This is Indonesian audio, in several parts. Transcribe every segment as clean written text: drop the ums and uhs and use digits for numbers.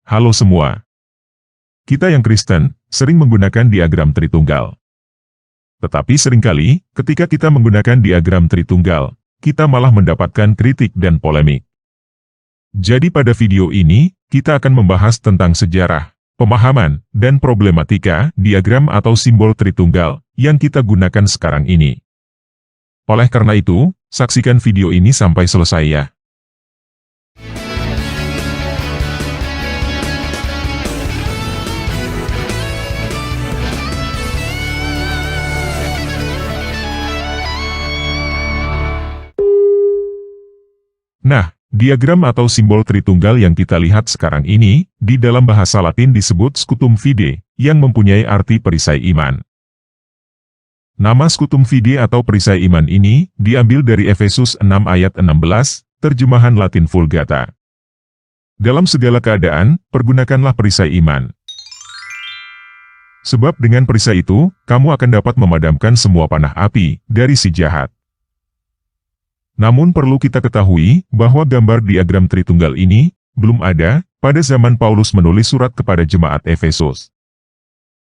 Halo semua. Kita yang Kristen, sering menggunakan diagram Tritunggal. Tetapi seringkali, ketika kita menggunakan diagram Tritunggal, kita malah mendapatkan kritik dan polemik. Jadi pada video ini, kita akan membahas tentang sejarah, pemahaman, dan problematika diagram atau simbol Tritunggal yang kita gunakan sekarang ini. Oleh karena itu, saksikan video ini sampai selesai ya. Nah, diagram atau simbol Tritunggal yang kita lihat sekarang ini, di dalam bahasa Latin disebut scutum fide, yang mempunyai arti perisai iman. Nama scutum fide atau perisai iman ini, diambil dari Efesus 6 ayat 16, terjemahan Latin Vulgata. Dalam segala keadaan, pergunakanlah perisai iman. Sebab dengan perisai itu, kamu akan dapat memadamkan semua panah api dari si jahat. Namun perlu kita ketahui bahwa gambar diagram Tritunggal ini belum ada pada zaman Paulus menulis surat kepada jemaat Efesus.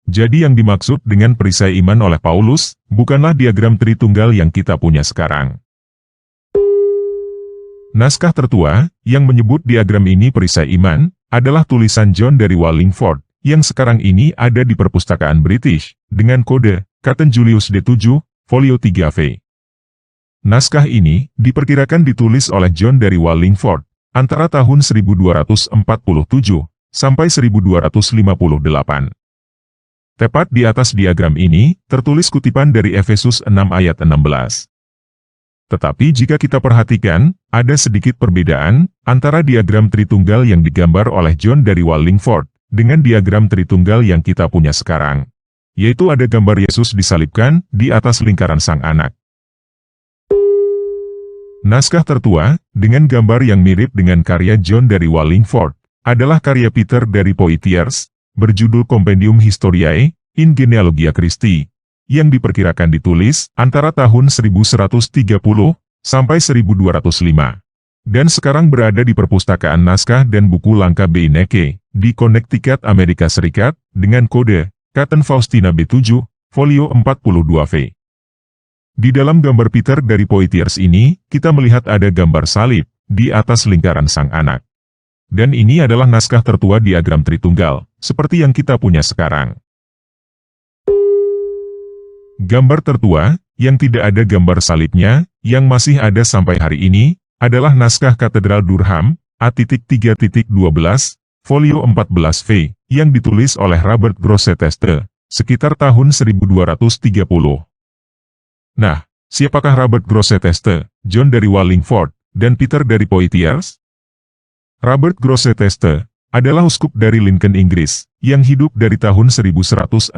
Jadi yang dimaksud dengan perisai iman oleh Paulus bukanlah diagram Tritunggal yang kita punya sekarang. Naskah tertua yang menyebut diagram ini perisai iman adalah tulisan John dari Wallingford yang sekarang ini ada di perpustakaan British dengan kode Caten Julius D7, folio 3V. Naskah ini diperkirakan ditulis oleh John dari Wallingford antara tahun 1247 sampai 1258. Tepat di atas diagram ini tertulis kutipan dari Efesus 6 ayat 16. Tetapi jika kita perhatikan, ada sedikit perbedaan antara diagram Tritunggal yang digambar oleh John dari Wallingford dengan diagram Tritunggal yang kita punya sekarang, yaitu ada gambar Yesus disalibkan di atas lingkaran Sang Anak. Naskah tertua, dengan gambar yang mirip dengan karya John dari Wallingford, adalah karya Peter dari Poitiers, berjudul Compendium Historiae in Genealogia Christi, yang diperkirakan ditulis antara tahun 1130 sampai 1205, dan sekarang berada di Perpustakaan Naskah dan Buku Langka Beinecke, di Connecticut, Amerika Serikat, dengan kode Caten Faustina B7, folio 42V. Di dalam gambar Peter dari Poitiers ini, kita melihat ada gambar salib di atas lingkaran Sang Anak. Dan ini adalah naskah tertua diagram Tritunggal, seperti yang kita punya sekarang. Gambar tertua, yang tidak ada gambar salibnya, yang masih ada sampai hari ini, adalah naskah Katedral Durham, A.3.12, folio 14V, yang ditulis oleh Robert Grosseteste, sekitar tahun 1230. Nah, siapakah Robert Grosseteste, John dari Wallingford, dan Peter dari Poitiers? Robert Grosseteste adalah uskup dari Lincoln, Inggris, yang hidup dari tahun 1168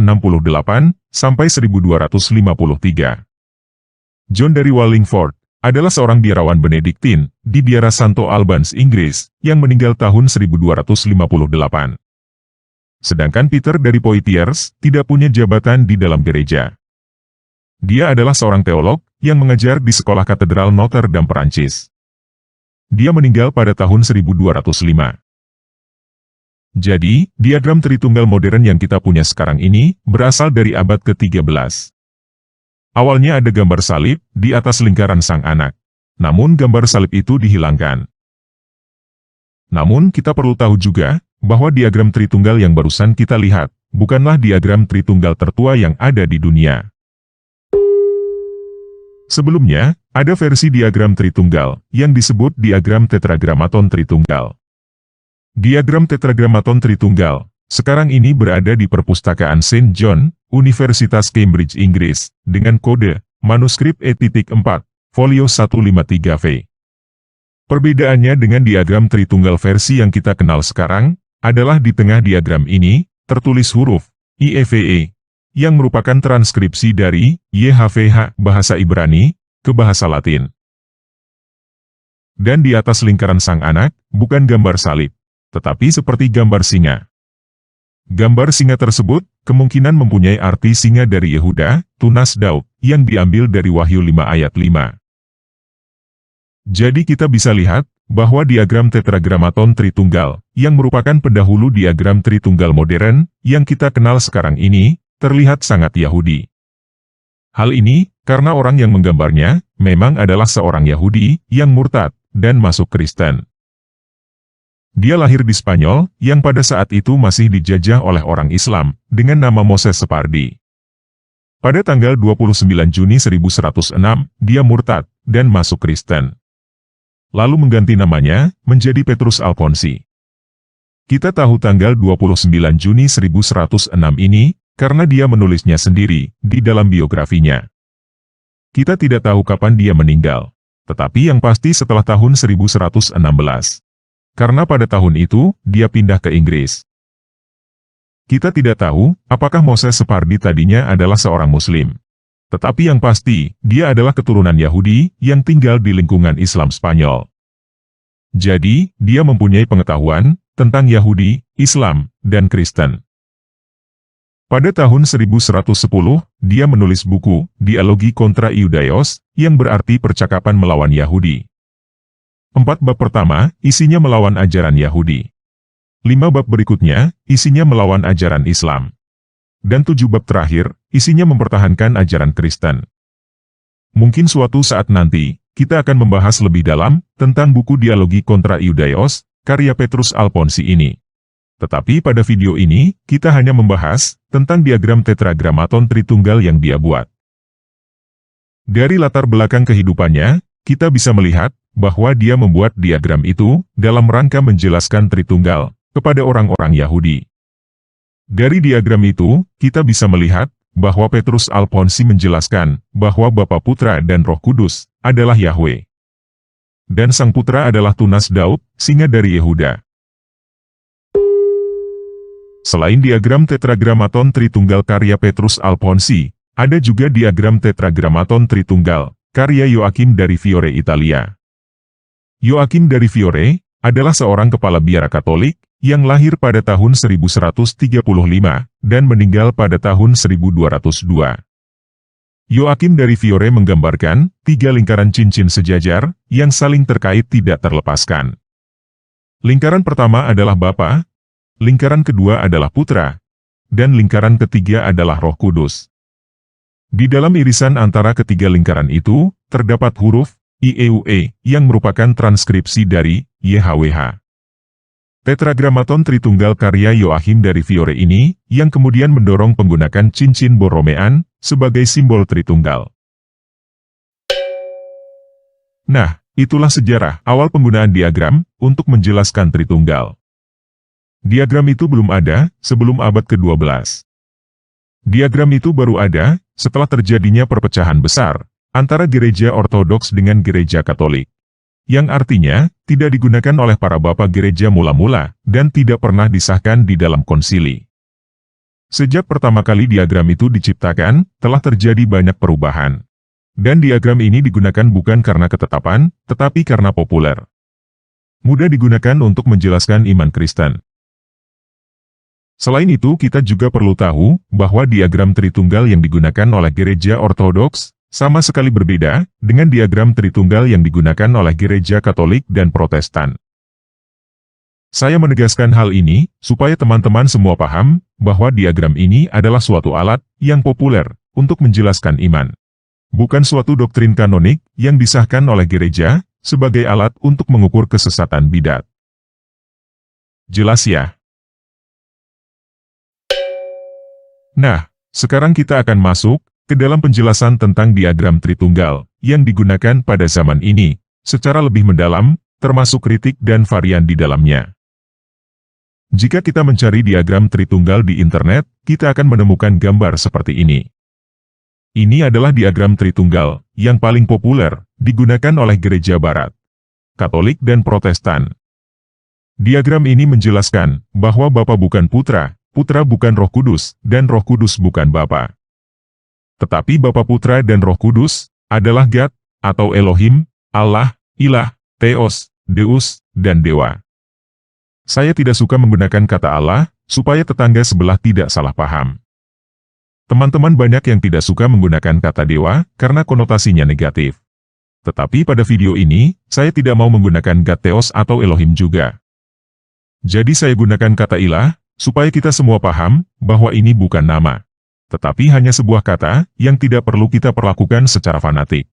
sampai 1253. John dari Wallingford adalah seorang biarawan Benediktin di biara Santo Albans, Inggris, yang meninggal tahun 1258. Sedangkan Peter dari Poitiers tidak punya jabatan di dalam gereja. Dia adalah seorang teolog yang mengajar di Sekolah Katedral Notre Dame, Perancis. Dia meninggal pada tahun 1205. Jadi, diagram Tritunggal modern yang kita punya sekarang ini berasal dari abad ke-13. Awalnya ada gambar salib di atas lingkaran Sang Anak. Namun gambar salib itu dihilangkan. Namun kita perlu tahu juga bahwa diagram Tritunggal yang barusan kita lihat bukanlah diagram Tritunggal tertua yang ada di dunia. Sebelumnya, ada versi diagram Tritunggal, yang disebut diagram Tetragrammaton Tritunggal. Diagram Tetragrammaton Tritunggal, sekarang ini berada di Perpustakaan St. John, Universitas Cambridge, Inggris, dengan kode, manuskrip E.4, folio 153V. Perbedaannya dengan diagram Tritunggal versi yang kita kenal sekarang, adalah di tengah diagram ini, tertulis huruf, IEVE, yang merupakan transkripsi dari YHVH bahasa Ibrani ke bahasa Latin. Dan di atas lingkaran Sang Anak, bukan gambar salib, tetapi seperti gambar singa. Gambar singa tersebut kemungkinan mempunyai arti singa dari Yehuda, tunas Daud, yang diambil dari Wahyu 5 ayat 5. Jadi kita bisa lihat bahwa diagram tetragramaton Tritunggal, yang merupakan pendahulu diagram Tritunggal modern, yang kita kenal sekarang ini, terlihat sangat Yahudi. Hal ini, karena orang yang menggambarnya, memang adalah seorang Yahudi, yang murtad, dan masuk Kristen. Dia lahir di Spanyol, yang pada saat itu masih dijajah oleh orang Islam, dengan nama Moses Separdi. Pada tanggal 29 Juni 1106, dia murtad, dan masuk Kristen. Lalu mengganti namanya, menjadi Petrus Alfonsi. Kita tahu tanggal 29 Juni 1106 ini, karena dia menulisnya sendiri, di dalam biografinya. Kita tidak tahu kapan dia meninggal, tetapi yang pasti setelah tahun 1116. Karena pada tahun itu, dia pindah ke Inggris. Kita tidak tahu, apakah Moses Separdi tadinya adalah seorang Muslim. Tetapi yang pasti, dia adalah keturunan Yahudi, yang tinggal di lingkungan Islam Spanyol. Jadi, dia mempunyai pengetahuan, tentang Yahudi, Islam, dan Kristen. Pada tahun 1110, dia menulis buku, Dialogi Contra Iudaios, yang berarti percakapan melawan Yahudi. 4 bab pertama, isinya melawan ajaran Yahudi. 5 bab berikutnya, isinya melawan ajaran Islam. Dan 7 bab terakhir, isinya mempertahankan ajaran Kristen. Mungkin suatu saat nanti, kita akan membahas lebih dalam, tentang buku Dialogi Contra Iudaios, karya Petrus Alfonsi ini. Tetapi pada video ini, kita hanya membahas, tentang diagram tetragramaton Tritunggal yang dia buat. Dari latar belakang kehidupannya, kita bisa melihat, bahwa dia membuat diagram itu, dalam rangka menjelaskan Tritunggal, kepada orang-orang Yahudi. Dari diagram itu, kita bisa melihat, bahwa Petrus Alfonsi menjelaskan, bahwa Bapa Putra dan Roh Kudus, adalah Yahweh. Dan Sang Putra adalah tunas Daud, singa dari Yehuda. Selain diagram tetragramaton Tritunggal karya Petrus Alfonsi, ada juga diagram tetragramaton Tritunggal, karya Joachim dari Fiore, Italia. Joachim dari Fiore, adalah seorang kepala biara Katolik, yang lahir pada tahun 1135, dan meninggal pada tahun 1202. Joachim dari Fiore menggambarkan, 3 lingkaran cincin sejajar, yang saling terkait tidak terlepaskan. Lingkaran pertama adalah Bapa, lingkaran kedua adalah Putra, dan lingkaran ketiga adalah Roh Kudus. Di dalam irisan antara ketiga lingkaran itu, terdapat huruf IEUE, yang merupakan transkripsi dari YHWH. Tetragramaton Tritunggal karya Joachim dari Fiore ini, yang kemudian mendorong penggunaan cincin Borromean, sebagai simbol Tritunggal. Nah, itulah sejarah awal penggunaan diagram, untuk menjelaskan Tritunggal. Diagram itu belum ada, sebelum abad ke-12. Diagram itu baru ada, setelah terjadinya perpecahan besar, antara gereja Ortodoks dengan gereja Katolik. Yang artinya, tidak digunakan oleh para bapak gereja mula-mula, dan tidak pernah disahkan di dalam konsili. Sejak pertama kali diagram itu diciptakan, telah terjadi banyak perubahan. Dan diagram ini digunakan bukan karena ketetapan, tetapi karena populer. Mudah digunakan untuk menjelaskan iman Kristen. Selain itu, kita juga perlu tahu, bahwa diagram Tritunggal yang digunakan oleh gereja Ortodoks, sama sekali berbeda, dengan diagram Tritunggal yang digunakan oleh gereja Katolik dan Protestan. Saya menegaskan hal ini, supaya teman-teman semua paham, bahwa diagram ini adalah suatu alat, yang populer, untuk menjelaskan iman. Bukan suatu doktrin kanonik, yang disahkan oleh gereja, sebagai alat untuk mengukur kesesatan bidat. Jelas ya? Nah, sekarang kita akan masuk, ke dalam penjelasan tentang diagram Tritunggal, yang digunakan pada zaman ini, secara lebih mendalam, termasuk kritik dan varian di dalamnya. Jika kita mencari diagram Tritunggal di internet, kita akan menemukan gambar seperti ini. Ini adalah diagram Tritunggal, yang paling populer, digunakan oleh gereja Barat, Katolik dan Protestan. Diagram ini menjelaskan, bahwa Bapa bukan Putra, Putra bukan Roh Kudus, dan Roh Kudus bukan Bapa. Tetapi Bapa Putra dan Roh Kudus, adalah God, atau Elohim, Allah, Ilah, Theos, Deus, dan Dewa. Saya tidak suka menggunakan kata Allah, supaya tetangga sebelah tidak salah paham. Teman-teman banyak yang tidak suka menggunakan kata Dewa, karena konotasinya negatif. Tetapi pada video ini, saya tidak mau menggunakan God Theos atau Elohim juga. Jadi saya gunakan kata ilah, supaya kita semua paham, bahwa ini bukan nama. Tetapi hanya sebuah kata, yang tidak perlu kita perlakukan secara fanatik.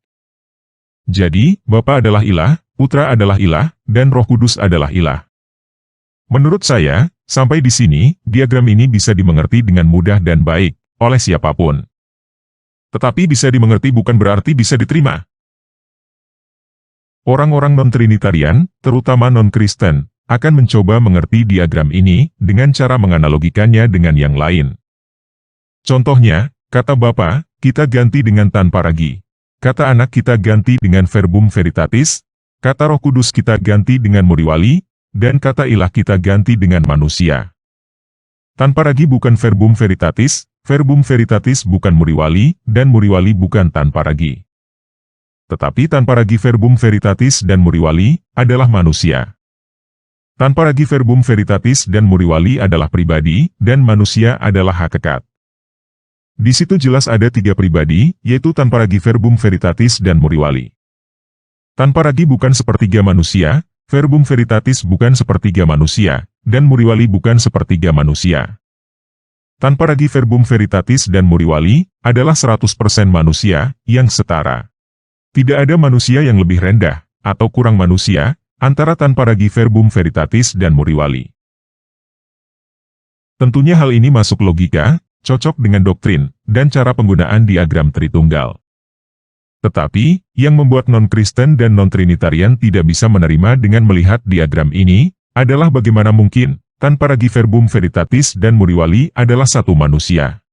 Jadi, Bapa adalah ilah, Putra adalah ilah, dan Roh Kudus adalah ilah. Menurut saya, sampai di sini, diagram ini bisa dimengerti dengan mudah dan baik, oleh siapapun. Tetapi bisa dimengerti bukan berarti bisa diterima. Orang-orang non-Trinitarian, terutama non-Kristen, akan mencoba mengerti diagram ini dengan cara menganalogikannya dengan yang lain. Contohnya, kata Bapa, kita ganti dengan tanpa ragi. Kata anak kita ganti dengan verbum veritatis, kata Roh Kudus kita ganti dengan muriwali, dan kata ilah kita ganti dengan manusia. Tanpa ragi bukan verbum veritatis bukan muriwali, dan muriwali bukan tanpa ragi. Tetapi tanpa ragi verbum veritatis dan muriwali adalah manusia. Tanpa ragi verbum veritatis dan muriwali adalah pribadi, dan manusia adalah hakikat. Di situ jelas ada 3 pribadi, yaitu tanpa ragi verbum veritatis dan muriwali. Tanpa ragi bukan sepertiga manusia, verbum veritatis bukan sepertiga manusia, dan muriwali bukan sepertiga manusia. Tanpa ragi verbum veritatis dan muriwali adalah 100% manusia yang setara. Tidak ada manusia yang lebih rendah, atau kurang manusia, antara tanpa ragi verbum veritatis dan muriwali. Tentunya hal ini masuk logika, cocok dengan doktrin, dan cara penggunaan diagram Tritunggal. Tetapi, yang membuat non-Kristen dan non-Trinitarian tidak bisa menerima dengan melihat diagram ini, adalah bagaimana mungkin, tanpa ragi verbum veritatis dan muriwali adalah satu manusia.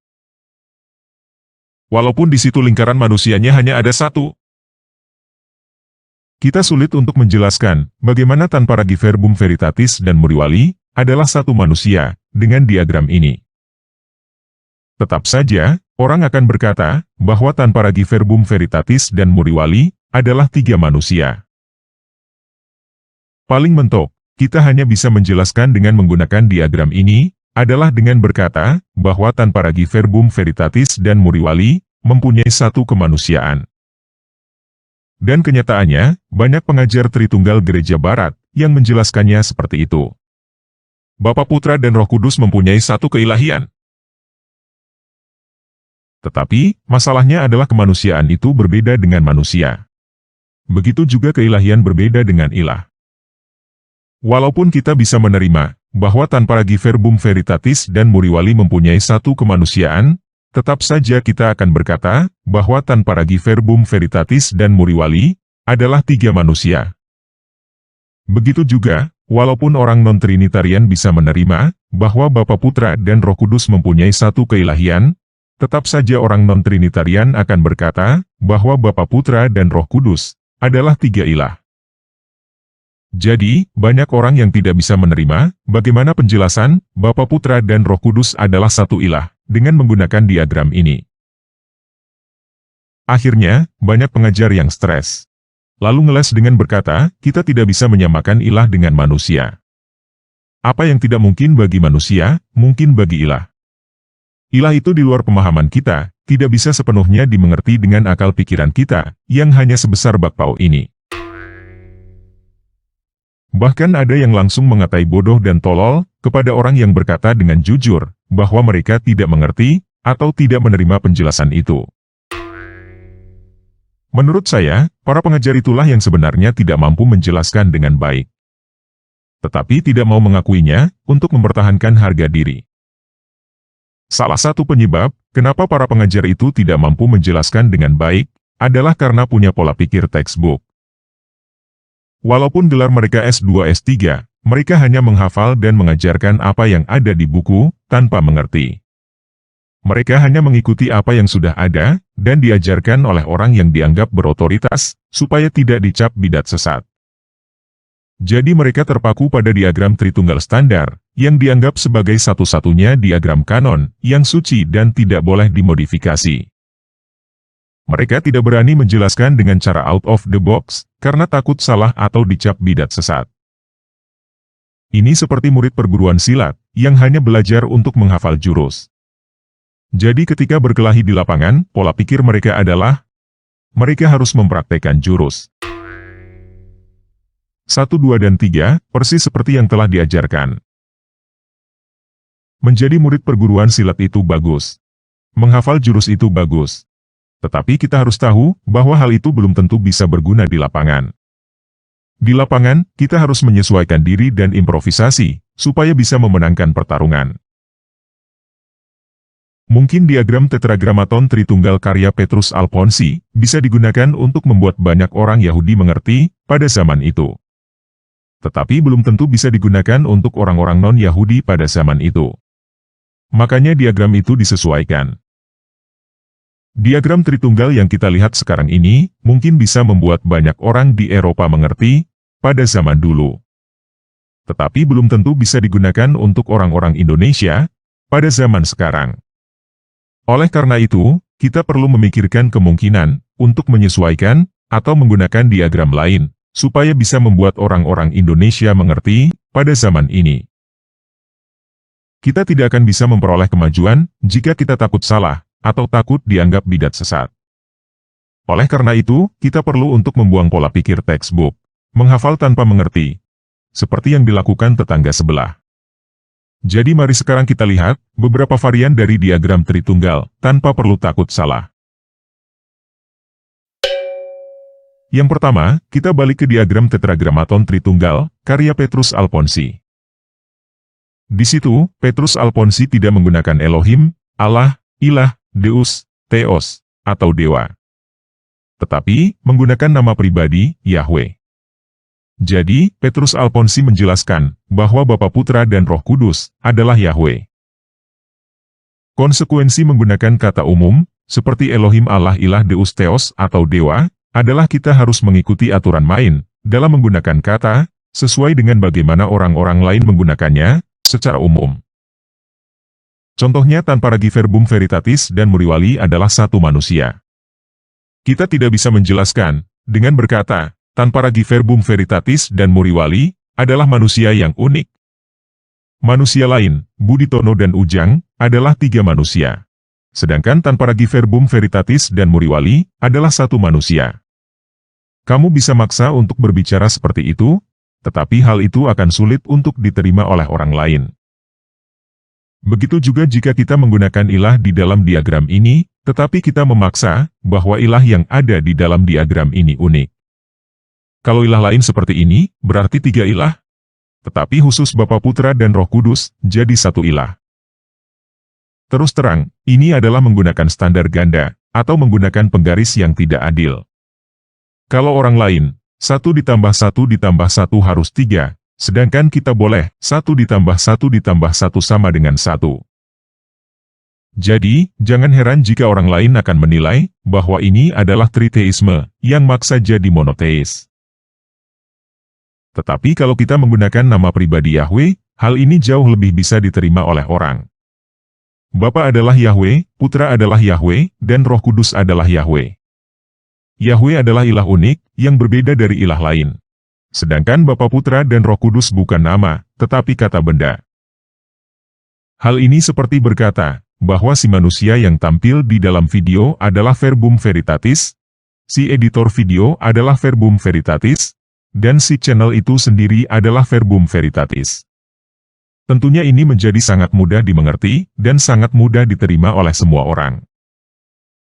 Walaupun di situ lingkaran manusianya hanya ada satu. Kita sulit untuk menjelaskan bagaimana tanpa ragi verbum veritatis dan muriwali adalah satu manusia dengan diagram ini. Tetap saja, orang akan berkata bahwa tanpa ragi verbum veritatis dan muriwali adalah 3 manusia. Paling mentok, kita hanya bisa menjelaskan dengan menggunakan diagram ini adalah dengan berkata bahwa tanpa ragi verbum veritatis dan muriwali mempunyai satu kemanusiaan. Dan kenyataannya, banyak pengajar Tritunggal Gereja Barat yang menjelaskannya seperti itu. Bapa, Putra, dan Roh Kudus mempunyai satu keilahian. Tetapi, masalahnya adalah kemanusiaan itu berbeda dengan manusia. Begitu juga keilahian berbeda dengan ilah. Walaupun kita bisa menerima bahwa tanpa ragi verbum veritatis dan muriwali mempunyai satu kemanusiaan, tetap saja kita akan berkata bahwa tanpa ragi verbum veritatis dan muriwali adalah 3 manusia. Begitu juga, walaupun orang non-Trinitarian bisa menerima bahwa Bapa, Putra, dan Roh Kudus mempunyai satu keilahian, tetap saja orang non-Trinitarian akan berkata bahwa Bapa, Putra, dan Roh Kudus adalah 3 ilah. Jadi, banyak orang yang tidak bisa menerima bagaimana penjelasan Bapa, Putra, dan Roh Kudus adalah satu ilah dengan menggunakan diagram ini. Akhirnya, banyak pengajar yang stres. Lalu ngeles dengan berkata, kita tidak bisa menyamakan ilah dengan manusia. Apa yang tidak mungkin bagi manusia, mungkin bagi ilah. Ilah itu di luar pemahaman kita, tidak bisa sepenuhnya dimengerti dengan akal pikiran kita, yang hanya sebesar bakpao ini. Bahkan ada yang langsung mengatai bodoh dan tolol kepada orang yang berkata dengan jujur bahwa mereka tidak mengerti atau tidak menerima penjelasan itu. Menurut saya, para pengajar itulah yang sebenarnya tidak mampu menjelaskan dengan baik. Tetapi tidak mau mengakuinya untuk mempertahankan harga diri. Salah satu penyebab kenapa para pengajar itu tidak mampu menjelaskan dengan baik adalah karena punya pola pikir textbook. Walaupun gelar mereka S2 S3, mereka hanya menghafal dan mengajarkan apa yang ada di buku, tanpa mengerti. Mereka hanya mengikuti apa yang sudah ada, dan diajarkan oleh orang yang dianggap berotoritas, supaya tidak dicap bidat sesat. Jadi mereka terpaku pada diagram Tritunggal standar, yang dianggap sebagai satu-satunya diagram kanon, yang suci dan tidak boleh dimodifikasi. Mereka tidak berani menjelaskan dengan cara out of the box, karena takut salah atau dicap bidat sesat. Ini seperti murid perguruan silat, yang hanya belajar untuk menghafal jurus. Jadi ketika berkelahi di lapangan, pola pikir mereka adalah, mereka harus mempraktekkan jurus 1, 2, dan 3, persis seperti yang telah diajarkan. Menjadi murid perguruan silat itu bagus. Menghafal jurus itu bagus. Tetapi kita harus tahu bahwa hal itu belum tentu bisa berguna di lapangan. Di lapangan, kita harus menyesuaikan diri dan improvisasi, supaya bisa memenangkan pertarungan. Mungkin diagram tetragramaton Tritunggal karya Petrus Alfonsi bisa digunakan untuk membuat banyak orang Yahudi mengerti pada zaman itu. Tetapi belum tentu bisa digunakan untuk orang-orang non-Yahudi pada zaman itu. Makanya diagram itu disesuaikan. Diagram Tritunggal yang kita lihat sekarang ini mungkin bisa membuat banyak orang di Eropa mengerti pada zaman dulu. Tetapi belum tentu bisa digunakan untuk orang-orang Indonesia pada zaman sekarang. Oleh karena itu, kita perlu memikirkan kemungkinan untuk menyesuaikan atau menggunakan diagram lain, supaya bisa membuat orang-orang Indonesia mengerti pada zaman ini. Kita tidak akan bisa memperoleh kemajuan jika kita takut salah atau takut dianggap bidat sesat. Oleh karena itu, kita perlu untuk membuang pola pikir textbook, menghafal tanpa mengerti, seperti yang dilakukan tetangga sebelah. Jadi mari sekarang kita lihat beberapa varian dari diagram Tritunggal tanpa perlu takut salah. Yang pertama, kita balik ke diagram tetragramaton Tritunggal karya Petrus Alfonsi. Di situ, Petrus Alfonsi tidak menggunakan Elohim, Allah, Ilah, Deus, Theos, atau Dewa. Tetapi, menggunakan nama pribadi, Yahweh. Jadi, Petrus Alfonsi menjelaskan bahwa Bapa, Putra, dan Roh Kudus adalah Yahweh. Konsekuensi menggunakan kata umum, seperti Elohim, Allah, Ilah, Deus, Theos, atau Dewa, adalah kita harus mengikuti aturan main dalam menggunakan kata, sesuai dengan bagaimana orang-orang lain menggunakannya secara umum. Contohnya tanpa ragi verbum veritatis dan muriwali adalah satu manusia. Kita tidak bisa menjelaskan dengan berkata, tanpa ragi verbum veritatis dan muriwali adalah manusia yang unik. Manusia lain, Budi Tono dan Ujang, adalah 3 manusia. Sedangkan tanpa ragi verbum veritatis dan muriwali adalah satu manusia. Kamu bisa maksa untuk berbicara seperti itu, tetapi hal itu akan sulit untuk diterima oleh orang lain. Begitu juga jika kita menggunakan ilah di dalam diagram ini, tetapi kita memaksa bahwa ilah yang ada di dalam diagram ini unik. Kalau ilah lain seperti ini, berarti 3 ilah. Tetapi khusus Bapa, Putra, dan Roh Kudus, jadi 1 ilah. Terus terang, ini adalah menggunakan standar ganda, atau menggunakan penggaris yang tidak adil. Kalau orang lain, 1 ditambah 1 ditambah 1 harus 3, sedangkan kita boleh 1 ditambah 1 ditambah 1 sama dengan 1. Jadi, jangan heran jika orang lain akan menilai bahwa ini adalah triteisme yang maksa jadi monoteis. Tetapi kalau kita menggunakan nama pribadi Yahweh, hal ini jauh lebih bisa diterima oleh orang. Bapa adalah Yahweh, Putra adalah Yahweh, dan Roh Kudus adalah Yahweh. Yahweh adalah ilah unik, yang berbeda dari ilah lain. Sedangkan Bapa, Putra, dan Roh Kudus bukan nama, tetapi kata benda. Hal ini seperti berkata, bahwa si manusia yang tampil di dalam video adalah verbum veritatis, si editor video adalah verbum veritatis, dan si channel itu sendiri adalah verbum veritatis. Tentunya ini menjadi sangat mudah dimengerti, dan sangat mudah diterima oleh semua orang.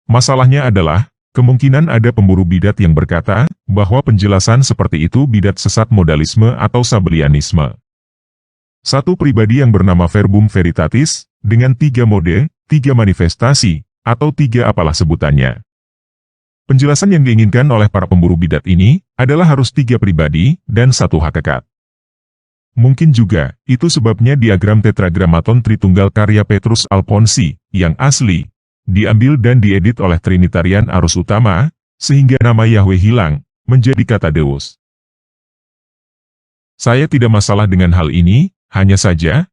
Masalahnya adalah, kemungkinan ada pemburu bidat yang berkata, bahwa penjelasan seperti itu bidat sesat modalisme atau sabelianisme. Satu pribadi yang bernama verbum veritatis, dengan 3 mode, 3 manifestasi, atau 3 apalah sebutannya. Penjelasan yang diinginkan oleh para pemburu bidat ini, adalah harus 3 pribadi, dan 1 hakikat. Mungkin juga, itu sebabnya diagram tetragramaton Tritunggal karya Petrus Alfonsi, yang asli, diambil dan diedit oleh Trinitarian arus utama, sehingga nama Yahweh hilang, menjadi kata Deus. Saya tidak masalah dengan hal ini, hanya saja,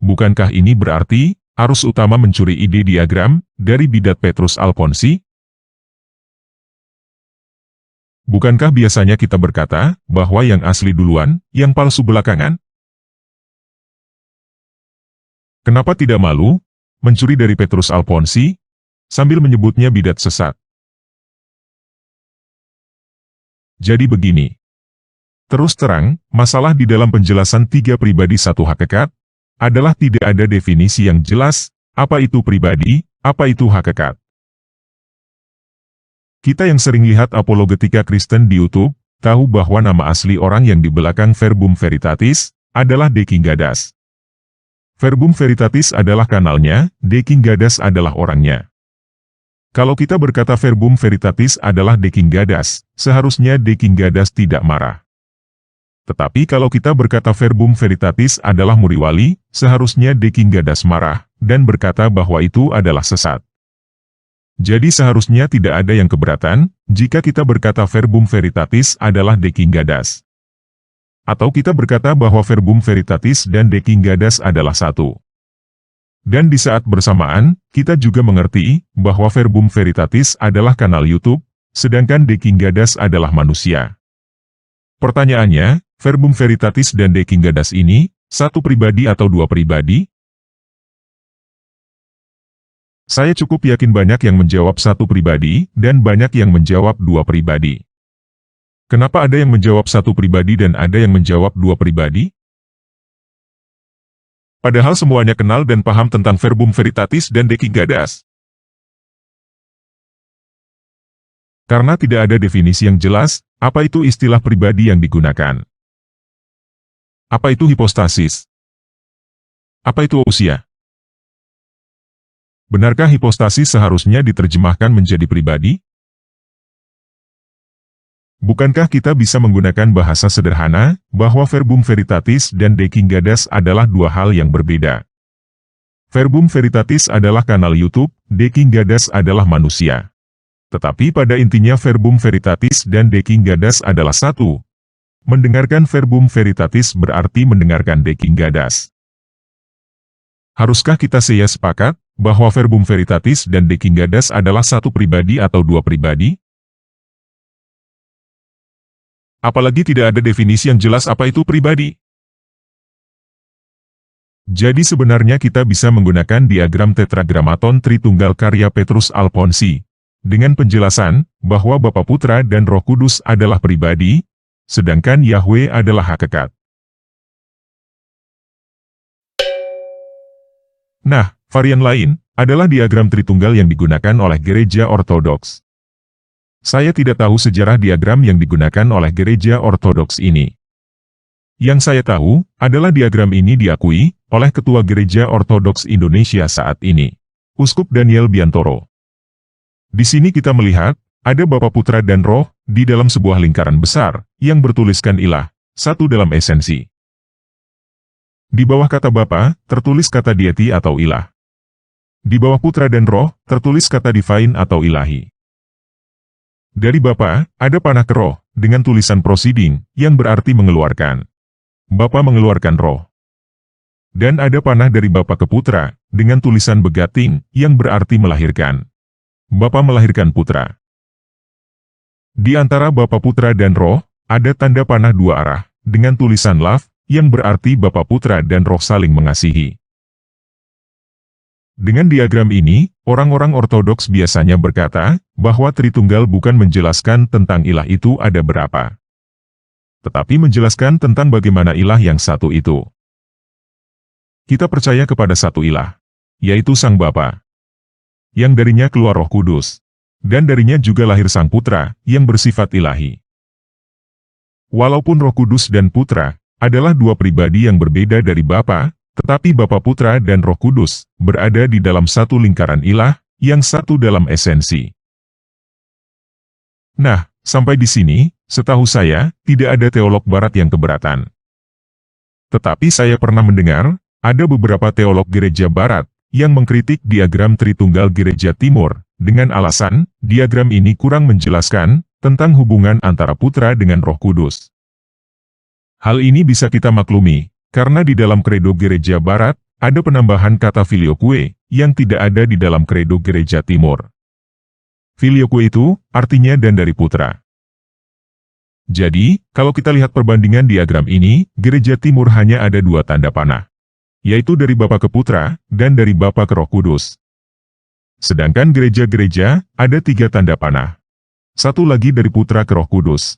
bukankah ini berarti, arus utama mencuri ide diagram, dari bidat Petrus Alfonsi? Bukankah biasanya kita berkata, bahwa yang asli duluan, yang palsu belakangan? Kenapa tidak malu, mencuri dari Petrus Alfonsi, sambil menyebutnya bidat sesat? Jadi begini. Terus terang, masalah di dalam penjelasan tiga pribadi satu hakikat, adalah tidak ada definisi yang jelas, apa itu pribadi, apa itu hakikat. Kita yang sering lihat apologetika Kristen di YouTube, tahu bahwa nama asli orang yang di belakang Verbum Veritatis, adalah De King Gadas. Verbum Veritatis adalah kanalnya, De King Gadas adalah orangnya. Kalau kita berkata Verbum Veritatis adalah De King Gadas, seharusnya De King Gadas tidak marah. Tetapi kalau kita berkata Verbum Veritatis adalah Muriwali, seharusnya De King Gadas marah, dan berkata bahwa itu adalah sesat. Jadi seharusnya tidak ada yang keberatan, jika kita berkata Verbum Veritatis adalah De King Gadas. Atau kita berkata bahwa Verbum Veritatis dan De King Gadas adalah satu. Dan di saat bersamaan, kita juga mengerti bahwa Verbum Veritatis adalah kanal YouTube, sedangkan De King Gadas adalah manusia. Pertanyaannya, Verbum Veritatis dan De King Gadas ini, satu pribadi atau dua pribadi? Saya cukup yakin banyak yang menjawab satu pribadi, dan banyak yang menjawab dua pribadi. Kenapa ada yang menjawab satu pribadi dan ada yang menjawab dua pribadi? Padahal semuanya kenal dan paham tentang Verbum Veritatis dan De King Gadas. Karena tidak ada definisi yang jelas, apa itu istilah pribadi yang digunakan? Apa itu hipostasis? Apa itu ousia? Benarkah hipostasis seharusnya diterjemahkan menjadi pribadi? Bukankah kita bisa menggunakan bahasa sederhana, bahwa Verbum Veritatis dan De King Gadas adalah dua hal yang berbeda? Verbum Veritatis adalah kanal YouTube, De King Gadas adalah manusia. Tetapi pada intinya Verbum Veritatis dan De King Gadas adalah satu. Mendengarkan Verbum Veritatis berarti mendengarkan De King Gadas. Haruskah kita sepakat bahwa Verbum Veritatis dan De King Gadas adalah satu pribadi atau dua pribadi? Apalagi tidak ada definisi yang jelas apa itu pribadi. Jadi sebenarnya kita bisa menggunakan diagram tetragramaton Tritunggal karya Petrus Alfonsi, dengan penjelasan bahwa Bapa Putra dan Roh Kudus adalah pribadi, sedangkan Yahweh adalah hakikat. Nah, varian lain adalah diagram Tritunggal yang digunakan oleh Gereja Ortodoks. Saya tidak tahu sejarah diagram yang digunakan oleh Gereja Ortodoks ini. Yang saya tahu adalah diagram ini diakui oleh Ketua Gereja Ortodoks Indonesia saat ini, Uskup Daniel Biantoro. Di sini kita melihat ada Bapa Putra dan Roh di dalam sebuah lingkaran besar yang bertuliskan ilah, satu dalam esensi. Di bawah kata Bapa, tertulis kata deity atau ilah. Di bawah Putra dan Roh, tertulis kata divine atau ilahi. Dari Bapa, ada panah ke Roh, dengan tulisan proceeding, yang berarti mengeluarkan. Bapa mengeluarkan Roh. Dan ada panah dari Bapa ke Putra, dengan tulisan begatting, yang berarti melahirkan. Bapa melahirkan Putra. Di antara Bapa Putra dan Roh, ada tanda panah dua arah, dengan tulisan love, yang berarti Bapa Putra dan Roh saling mengasihi. Dengan diagram ini, orang-orang ortodoks biasanya berkata, bahwa Tritunggal bukan menjelaskan tentang ilah itu ada berapa. Tetapi menjelaskan tentang bagaimana ilah yang satu itu. Kita percaya kepada satu ilah, yaitu Sang Bapa, yang darinya keluar Roh Kudus, dan darinya juga lahir Sang Putra, yang bersifat ilahi. Walaupun Roh Kudus dan Putra adalah dua pribadi yang berbeda dari Bapa, tetapi Bapa Putra dan Roh Kudus berada di dalam satu lingkaran ilah, yang satu dalam esensi. Nah, sampai di sini, setahu saya, tidak ada teolog Barat yang keberatan. Tetapi saya pernah mendengar, ada beberapa teolog Gereja Barat, yang mengkritik diagram Tritunggal Gereja Timur, dengan alasan, diagram ini kurang menjelaskan, tentang hubungan antara Putra dengan Roh Kudus. Hal ini bisa kita maklumi, karena di dalam kredo Gereja Barat, ada penambahan kata filioque, yang tidak ada di dalam kredo Gereja Timur. Filioque itu, artinya dan dari Putra. Jadi, kalau kita lihat perbandingan diagram ini, Gereja Timur hanya ada dua tanda panah, yaitu dari Bapa ke Putra, dan dari Bapa ke Roh Kudus. Sedangkan gereja-gereja, ada tiga tanda panah. Satu lagi dari Putra ke Roh Kudus.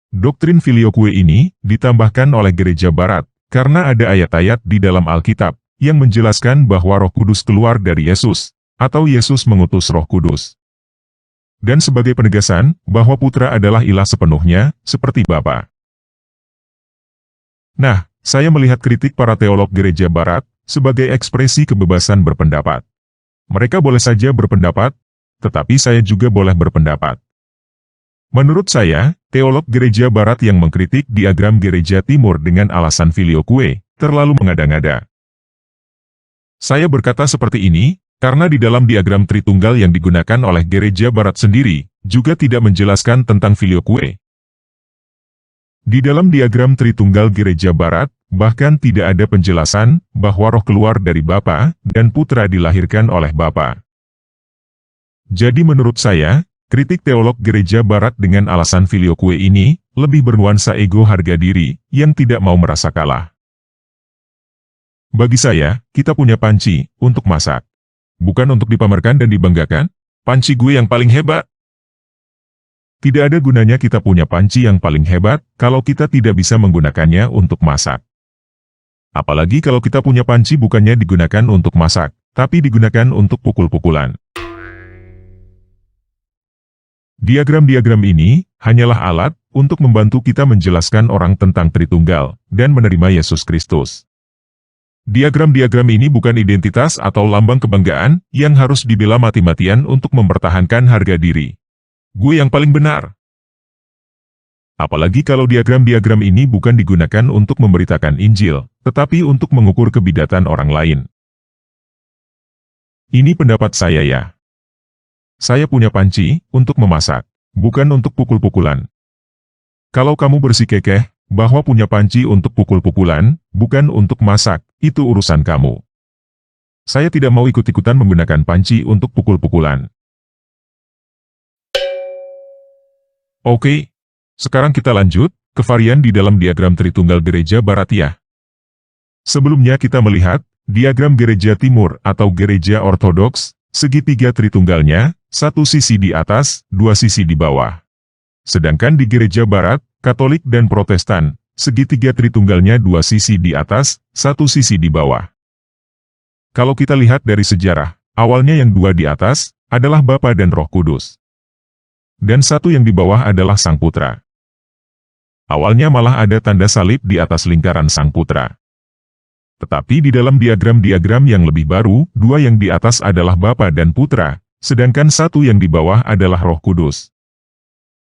Doktrin filioque ini ditambahkan oleh gereja Barat, karena ada ayat-ayat di dalam Alkitab yang menjelaskan bahwa Roh Kudus keluar dari Yesus, atau Yesus mengutus Roh Kudus. Dan sebagai penegasan bahwa Putra adalah ilah sepenuhnya, seperti Bapa. Nah, saya melihat kritik para teolog gereja Barat sebagai ekspresi kebebasan berpendapat. Mereka boleh saja berpendapat, tetapi saya juga boleh berpendapat. Menurut saya, teolog gereja Barat yang mengkritik diagram gereja Timur dengan alasan filioque terlalu mengada-ngada. Saya berkata seperti ini, karena di dalam diagram Tritunggal yang digunakan oleh gereja Barat sendiri, juga tidak menjelaskan tentang filioque. Di dalam diagram Tritunggal gereja Barat, bahkan tidak ada penjelasan bahwa Roh keluar dari Bapa dan Putra dilahirkan oleh Bapa. Jadi menurut saya, kritik teolog gereja Barat dengan alasan filioque ini lebih bernuansa ego harga diri yang tidak mau merasa kalah. Bagi saya, kita punya panci untuk masak. Bukan untuk dipamerkan dan dibanggakan, panci gue yang paling hebat. Tidak ada gunanya kita punya panci yang paling hebat kalau kita tidak bisa menggunakannya untuk masak. Apalagi kalau kita punya panci bukannya digunakan untuk masak, tapi digunakan untuk pukul-pukulan. Diagram-diagram ini hanyalah alat untuk membantu kita menjelaskan orang tentang Tritunggal dan menerima Yesus Kristus. Diagram-diagram ini bukan identitas atau lambang kebanggaan yang harus dibela mati-matian untuk mempertahankan harga diri. Gue yang paling benar. Apalagi kalau diagram-diagram ini bukan digunakan untuk memberitakan Injil, tetapi untuk mengukur kebidatan orang lain. Ini pendapat saya ya. Saya punya panci untuk memasak, bukan untuk pukul-pukulan. Kalau kamu bersikukuh bahwa punya panci untuk pukul-pukulan, bukan untuk masak, itu urusan kamu. Saya tidak mau ikut-ikutan menggunakan panci untuk pukul-pukulan. Oke, sekarang kita lanjut ke varian di dalam diagram Tritunggal gereja Barat ya. Sebelumnya kita melihat diagram gereja Timur atau gereja Ortodoks, segitiga Tritunggalnya, satu sisi di atas, dua sisi di bawah. Sedangkan di gereja Barat, Katolik dan Protestan, segitiga Tritunggalnya dua sisi di atas, satu sisi di bawah. Kalau kita lihat dari sejarah, awalnya yang dua di atas adalah Bapa dan Roh Kudus. Dan satu yang di bawah adalah Sang Putra. Awalnya malah ada tanda salib di atas lingkaran Sang Putra. Tetapi di dalam diagram-diagram yang lebih baru, dua yang di atas adalah Bapa dan Putra, sedangkan satu yang di bawah adalah Roh Kudus.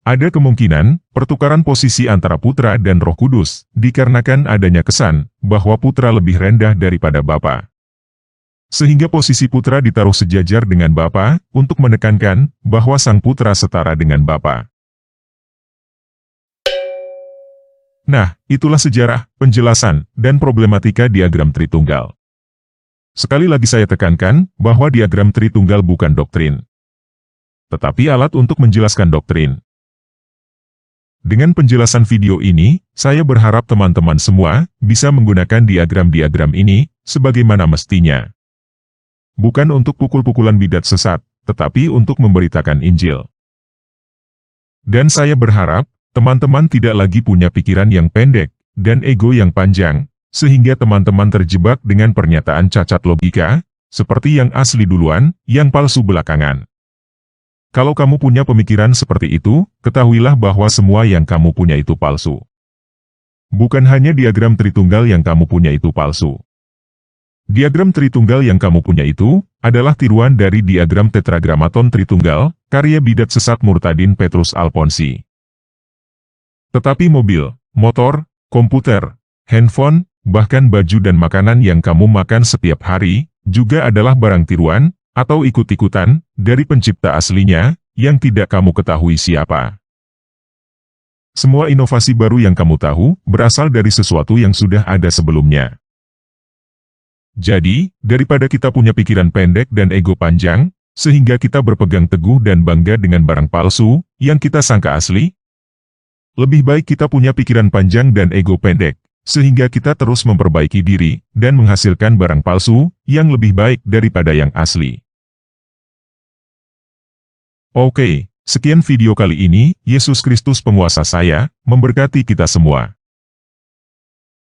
Ada kemungkinan pertukaran posisi antara Putra dan Roh Kudus, dikarenakan adanya kesan bahwa Putra lebih rendah daripada Bapa. Sehingga posisi Putra ditaruh sejajar dengan Bapa, untuk menekankan bahwa Sang Putra setara dengan Bapa. Nah, itulah sejarah, penjelasan, dan problematika diagram Tritunggal. Sekali lagi saya tekankan bahwa diagram Tritunggal bukan doktrin, tetapi alat untuk menjelaskan doktrin. Dengan penjelasan video ini, saya berharap teman-teman semua bisa menggunakan diagram-diagram ini sebagaimana mestinya. Bukan untuk pukul-pukulan bidat sesat, tetapi untuk memberitakan Injil. Dan saya berharap, teman-teman tidak lagi punya pikiran yang pendek, dan ego yang panjang, sehingga teman-teman terjebak dengan pernyataan cacat logika, seperti yang asli duluan, yang palsu belakangan. Kalau kamu punya pemikiran seperti itu, ketahuilah bahwa semua yang kamu punya itu palsu. Bukan hanya diagram Tritunggal yang kamu punya itu palsu. Diagram Tritunggal yang kamu punya itu, adalah tiruan dari diagram Tetragramaton Tritunggal, karya bidat sesat murtadin Petrus Alfonsi. Tetapi mobil, motor, komputer, handphone, bahkan baju dan makanan yang kamu makan setiap hari, juga adalah barang tiruan, atau ikut-ikutan, dari pencipta aslinya, yang tidak kamu ketahui siapa. Semua inovasi baru yang kamu tahu, berasal dari sesuatu yang sudah ada sebelumnya. Jadi, daripada kita punya pikiran pendek dan ego panjang, sehingga kita berpegang teguh dan bangga dengan barang palsu, yang kita sangka asli, lebih baik kita punya pikiran panjang dan ego pendek, sehingga kita terus memperbaiki diri, dan menghasilkan barang palsu, yang lebih baik daripada yang asli. Oke, Sekian video kali ini, Yesus Kristus penguasa saya, memberkati kita semua.